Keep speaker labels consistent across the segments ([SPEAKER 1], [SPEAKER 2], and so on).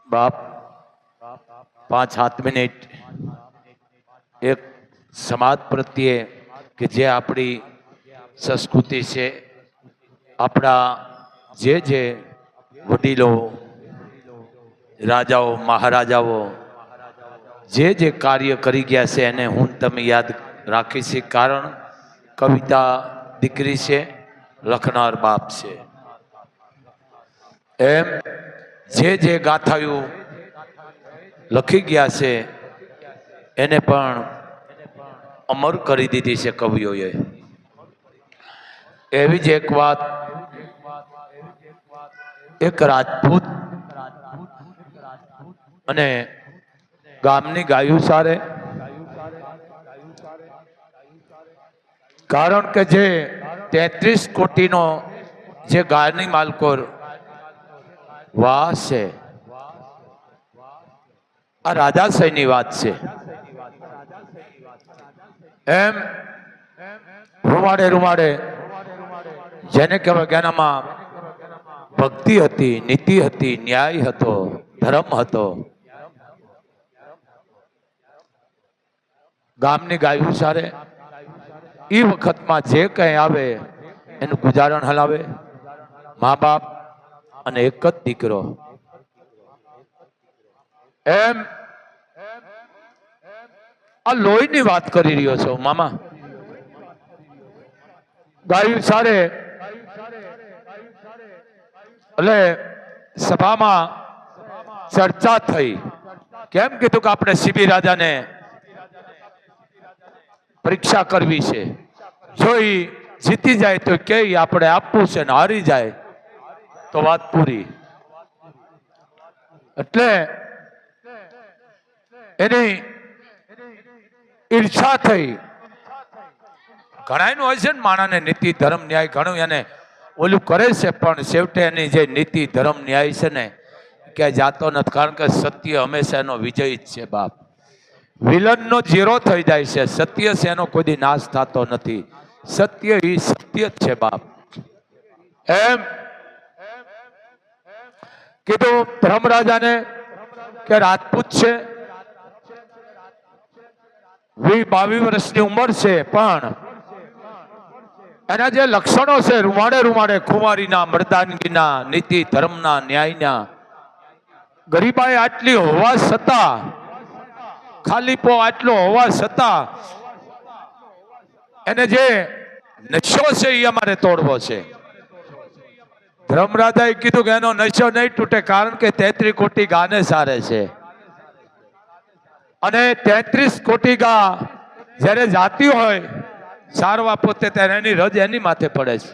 [SPEAKER 1] બાપ 5-7 મિનિટ એક સમાજ પ્રત્યે કે જે આપણી સંસ્કૃતિ છે, આપણા જે વડીલો, રાજાઓ, મહારાજાઓ જે કાર્ય કરી ગયા છે એને હું તમે યાદ રાખી છે. કારણ કવિતા દીકરી છે, લખનાર બાપ છે. એમ જે ગાથાઓ લખી ગયા છે એને પણ અમર કરી દીધી છે કવિઓએ. એવી જ એક વાત, એક રાજપૂત અને ગામની ગાયું સારે, કારણ કે જે 33 કોટીનો જે ગાયની માલકોર વાસ છે, આ રાજાશાહીની વાત છે. એમ રૂમાડે રૂમાડે જેને કહેવાય કે એનામાં ભક્તિ હતી, નીતિ હતી, ન્યાય હતો, ધર્મ હતો. ગામની ગાયું સારે એ વખતમાં જે કંઈ આવે એનું ગુજારણ હલાવે. મા બાપ અને એક જ દીકરો. એમ આ લોહીની વાત કરી રહ્યો છો મામા. ગાયું સારે એટલે સભામાં ચર્ચા થઈ. કેમ કીધું કે આપણે સીબી રાજાને પરીક્ષા કરવી છે. જો એ જીતી જાય તો કે આપણે આપવું છે, ને હારી જાય તો વાત પૂરી. એટલે એની ઈર્ષા થઈ. ઘણા હોય છે ને માણાને નીતિ ધર્મ ન્યાય ઘણું એને ઓલું કરે છે, પણ છેવટે એની જે નીતિ ધર્મ ન્યાય છે ને ક્યાંય જાતો નથી. કારણ કે સત્ય હંમેશા એનો વિજય જ છે બાપ. વિલનનો ઝીરો થઈ જાય છે, સત્ય છે એનો કોઈ નાશ થતો નથી. સત્ય એ સત્ય જ છે બાપ. એમ કીધું ધર્મરાજાને કે રાજપૂત છે, 22 વર્ષની ઉંમર છે, પણ એના જે લક્ષણો છે રૂમાડે રૂમાડે ખુમારીના, મર્દાનગીના, નીતિ ધર્મના, ન્યાયના. ગરીબાઈ આટલી હોવા છતાં, ખાલીપો આટલો હોવા છતાં એને જે નશો છે એ અમારે તોડવો છે. ધર્મરાજાએ કીધું કે એનો નશો નહીં તૂટે, કારણ કે 33 કોટી ગાને સારે છે. અને 33 કોટી ગા જ્યારે જાતી હોય સારવા પોતે, ત્યારે એની રજ એની માથે પડે છે.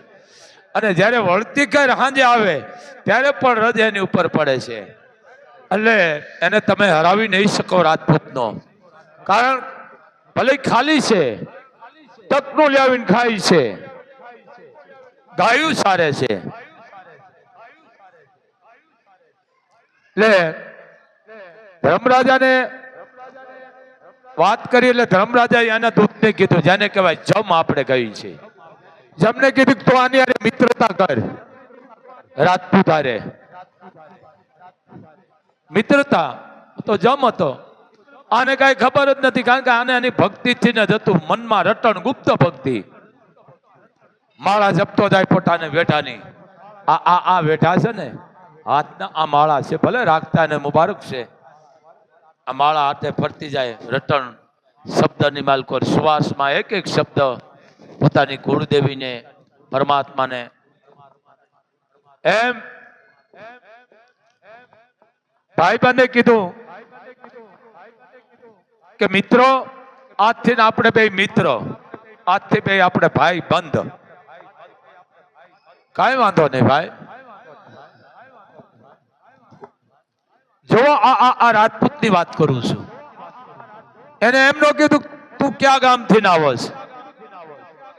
[SPEAKER 1] અને જ્યારે વળતી કર સાંજે આવે ત્યારે પણ રજ એની ઉપર પડે છે. એટલે એને તમે હરાવી નહીં શકો રાજપૂતનો. કારણ ભલે ખાલી છે, તકનું લાવીને ખાય છે, ગાયું સારે છે. એટલે ધર્મરાજાને વાત કરી. એટલે ધર્મરાજાએ એના દૂતને કીધું, જેને કહેવાય જમ આપણે કહી છે. જમને કીધું તો આની હારે મિત્રતા કર. રાજપૂત હારે મિત્રતા તો જમ હતો. આને કઈ ખબર જ નથી, કારણ કે આને એની ભક્તિથી ને જતું મનમાં રટણ, ગુપ્ત ભક્તિ. માળા જપતો જાય પોતાને વેઠાની. આ વેઠા છે ને હાથના આ માળા છે, ભલે રાખતા ને મુબારક છે. આ માળા હાથે ફરતી જાય, રટણ શબ્દની માલકોર, શ્વાસમાં એક એક શબ્દ પોતાની કુળદેવીને, પરમાત્માને. એમ ભાઈબંધે કીધું કે મિત્રો, આજથી આપણે બે મિત્ર, આજથી બે આપણે ભાઈ બંધ. કઈ વાંધો નહીં ભાઈ. જો આ રાજપૂતની વાત કરું છું. એને એમ નો કીધું તું ક્યાં ગામથી ના આવસ.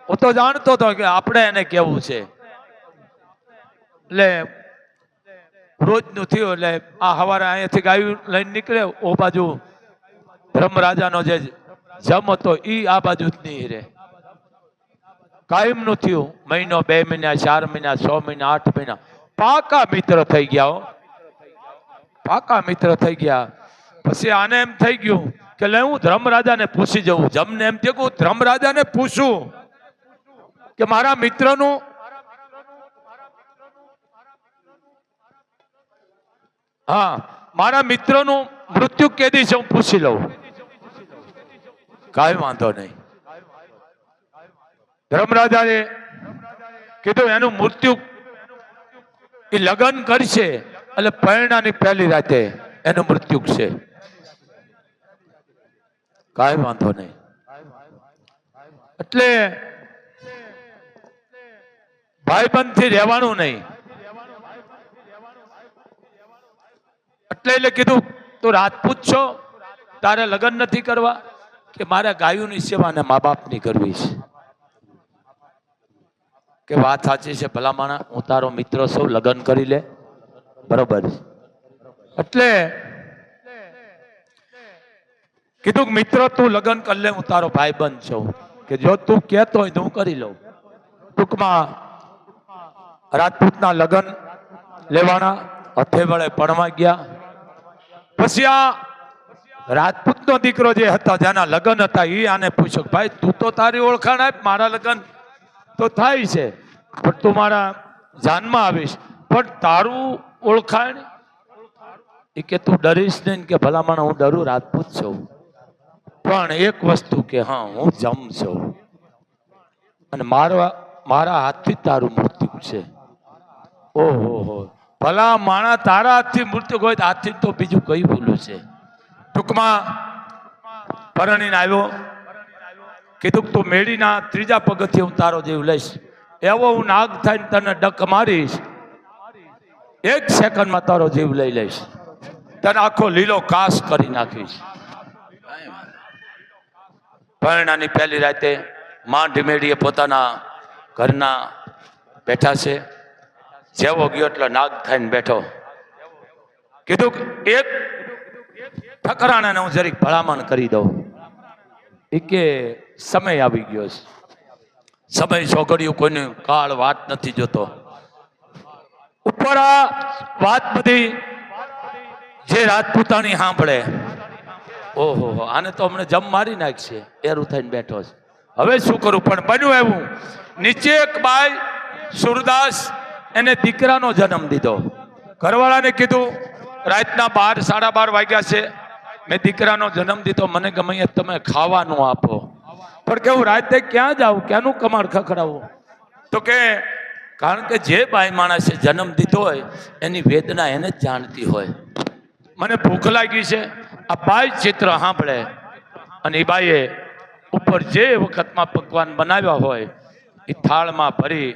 [SPEAKER 1] હું તો જાણતો હતો કે આપણે એને કેવું છે. એટલે રોજનું થયું. એટલે આ સવારે અહીંયાથી ગાયું લઈને નીકળે, ઓ બાજુ ધર્મરાજાનો જે જમ હતો ઈ આ બાજુ જ નહીં રહે. કાયમ નું થયું. મહિનો, 2 મહિના, 4 મહિના, 6 મહિના, 8 મહિના, પાકા મિત્ર થઈ ગયા. પાકા મિત્ર થઈ ગયા. પછી આને એમ થઈ ગયું કે લે હું ધર્મરાજાને પૂછી જવું. જમને એમ થયું કે હું ધર્મરાજાને પૂછું કે મારા મિત્રનું મારા મિત્રનું મૃત્યુ કેદી છે હું પૂછી લઉં. કાંઈ વાંધો નહીં. ધર્મરાજાએ કીધું એનું મૃત્યુ એ લગ્ન કરશે એટલે પરણાની પહેલી રાતે એનું મૃત્યુ છે. કાંઈ વાંધો નહીં. એટલે ભાઈબંધ થી રહેવાનું નહીં. એટલે કીધું તું રાજપૂત છો, તારે લગ્ન નથી કરવા કે મારે ગાયોની સેવા ને મા બાપની કરવી છે? કે વાત સાચી છે ભલામણા, હું તારો મિત્ર છું, લગ્ન કરી લે. બરોબર. એટલે કીધું મિત્ર તું લગ્ન કરી લે, હું તારો ભાઈબંધ છું, કે જો તું કહેતો હોય તો હું કરી લઉં. ટૂંકમાં રાજપૂતના લગ્ન લેવાના, હથે વડે પડવા ગયા. પછી આ રાજપૂતનો દીકરો જે હતા જેના લગ્ન હતા એ આને પૂછ્યું ભાઈ તું તો તારી ઓળખાણ આપ, મારા લગ્ન તો થાય છે પણ તું મારા જાનમાં આવીશ, પણ તારું ઓળખાણ? એ કે તું ડરીશ નહીં. કે ભલામણ હું ડરું, રાજપૂત છું, પણ એક વસ્તુ કે હા હું જમ છું અને મારા હાથથી તારું મૃત્યુ છે. ઓહો, ભલા માણા તારા હાથથી મૃત્યુ હોય તો હાથથી તો બીજું કઈ ભૂલું છે. ટૂંકમાં પરણીને આવ્યો. કીધું તું મેળીના ત્રીજા પગથી હું તારો જીવ લઈશ, એવો હું નાગ થઈને તને ડક મારીશ, 1 સેકન્ડમાં તારો જીવ લઈ લઈશ, તને આખો લીલો કાસ કરી નાખીશ. પરણાની પહેલી રાતે માંડ મેળીએ પોતાના ઘરના બેઠા છે. જેવો ગયો એટલે નાગ થઈને બેઠો. કીધું એક ઠકરાણાને હું જરીક ભલામણ કરી દઉં. એ કે સમય આવી ગયો છે, સમય છોકરીઓ કોઈની કાળ વાત નથી જોતો. ઉપર આ વાત બધી જે રાજપૂતાણી સાંભળે, ઓહો આને તો હમણાં જમ મારી નાખશે, એરું થઈને બેઠો છે. હવે શું કરું? પણ બન્યું એવું, નીચે એક બાઈ સુરદાસ એને દીકરાનો જન્મ દીધો. ઘરવાળાને કીધું રાતના 12 સાડા 12 વાગ્યા છે, મેં દીકરાનો જન્મ દીધો, મને ગમે તમે ખાવાનું આપો. પણ કેવું રાતે ક્યાં જાવ, ક્યાંનું કમાડ ખખડાવું? તો કે કારણ કે જે બાઈ માણસે જન્મ દીધો હોય એની વેદના એને જ જાણતી હોય. મને ભૂખ લાગી છે. આ બાઈ ચિત્ર સાંભળે અને એ બાઈએ ઉપર જે વખતમાં પકવાન બનાવ્યા હોય એ થાળમાં ભરી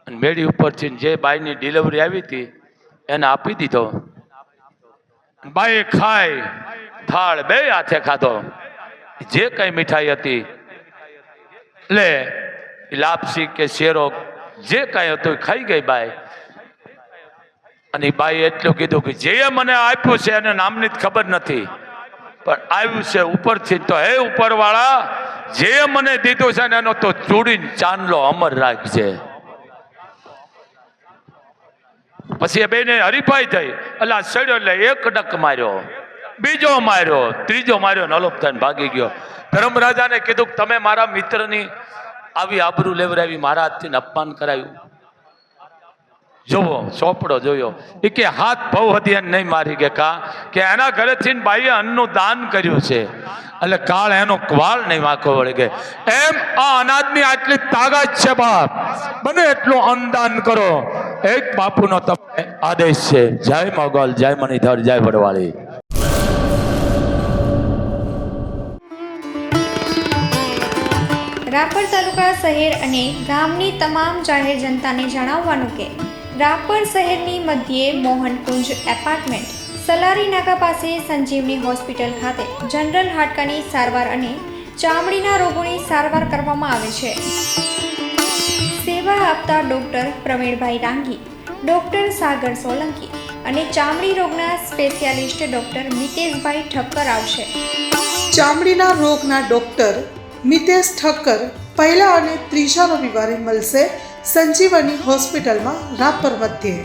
[SPEAKER 1] અને મેળી ઉપરથી જે બાઈની ડિલિવરી આવી હતી એને આપી દીધો. બાઈએ ખાઈ થાળ 2 હાથે ખાધો. જે કઈ મીઠાઈ હતી એટલે લાપસી કે શેરો જે કઈ હતું ખાઈ ગઈ બાઈ. અને બાઈ એટલું કીધું કે જે મને આપ્યું છે એને નામની જ ખબર નથી, પણ આવ્યું છે ઉપરથી, તો હે ઉપરવાળા જે મને દીધું છે ને એનો તો ચૂડીને ચાંદલો અમર રાખજે. પછી એ બેને હરીફાઈ થઈ, એટલે સડ્યો એટલે એક ડક માર્યો, બીજો માર્યો, ત્રીજો માર્યો, નલોપ થઈને ભાગી ગયો. ધર્મરાજાને કીધું તમે મારા મિત્રની આવી આબરૂ લેવરાવી, મારા હાથથી અપમાન કરાયું. જોવો ચોપડો જોયો. એ કે હાથ બહુ હતી એને નહીં મારી ગયા, કે એના ઘરેથી બાઈએ અન્નનું દાન કર્યું છે એટલે કાળ એનો વાળ નહીં વાંકો વળી ગયો. એમ આ અનાજની આટલી તાકાત છે બાપ, બને એટલું અન્નદાન કરો. એક બાપુનો તમને આદેશ છે. જય મોગલ, જય મણિધર, જય વડવાળી.
[SPEAKER 2] રાપર તાલુકા શહેર અને ગામની તમામ જાહેર જનતાને જણાવવાનું કે રાપર શહેરની મધ્યે મોહનકુંજ એપાર્ટમેન્ટ, સલારી નાકા પાસે સંજીવની હોસ્પિટલ ખાતે જનરલ હાડકાની સારવાર અને ચામડીના રોગોની સારવાર કરવામાં આવે છે. સેવા આપતા ડૉક્ટર પ્રવીણભાઈ રાંગી, ડૉક્ટર સાગર સોલંકી અને ચામડી રોગના સ્પેશિયાલિસ્ટ ડૉક્ટર મિતેશભાઈ ઠક્કર આવશે.
[SPEAKER 3] ચામડીના રોગના ડૉક્ટર મિતેશ ઠક્કર પહેલા અને ત્રીજા રવિવારે મળશે સંજીવની હોસ્પિટલમાં રાપર મધ્યે.